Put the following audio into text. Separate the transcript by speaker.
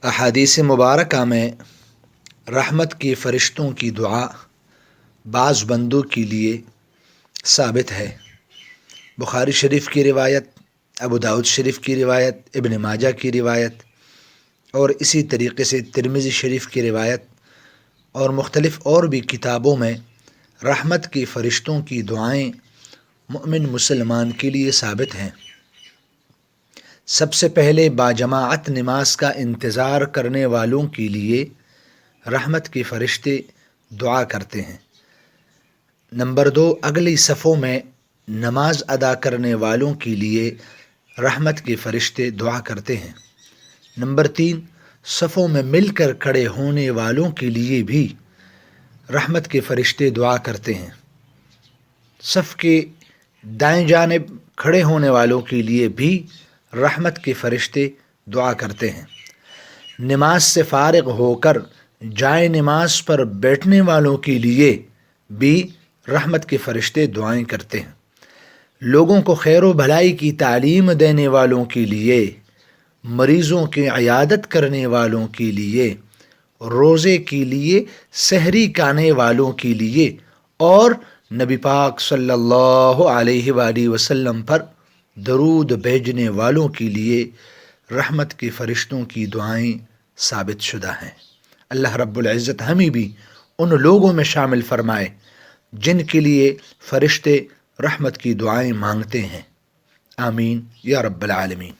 Speaker 1: احادیث مبارکہ میں رحمت کے فرشتوں کی دعا بعض بندوں کے لیے ثابت ہے۔ بخاری شریف کی روایت، ابو داؤد شریف کی روایت، ابن ماجہ کی روایت اور اسی طریقے سے ترمذی شریف کی روایت اور مختلف اور بھی کتابوں میں رحمت کے فرشتوں کی دعائیں مؤمن مسلمان کے لیے ثابت ہیں۔ سب سے پہلے باجماعت نماز کا انتظار کرنے والوں کے لیے رحمت کے فرشتے دعا کرتے ہیں۔ نمبر 2، اگلی صفوں میں نماز ادا کرنے والوں کے لیے رحمت کے فرشتے دعا کرتے ہیں۔ نمبر 3، صفوں میں مل کر کھڑے ہونے والوں کے لیے بھی رحمت کے فرشتے دعا کرتے ہیں۔ صف کے دائیں جانب کھڑے ہونے والوں کے لیے بھی رحمت کے فرشتے دعا کرتے ہیں۔ نماز سے فارغ ہو کر جائے نماز پر بیٹھنے والوں کے لیے بھی رحمت کے فرشتے دعائیں کرتے ہیں۔ لوگوں کو خیر و بھلائی کی تعلیم دینے والوں کے لیے، مریضوں کی عیادت کرنے والوں کے لیے، روزے کے لیے سحری کھانے والوں کے لیے اور نبی پاک صلی اللہ علیہ وآلہ وسلم پر درود بھیجنے والوں کے لیے رحمت کے فرشتوں کی دعائیں ثابت شدہ ہیں۔ اللہ رب العزت ہمیں بھی ان لوگوں میں شامل فرمائے جن کے لیے فرشتے رحمت کی دعائیں مانگتے ہیں۔ آمین یا رب العالمین۔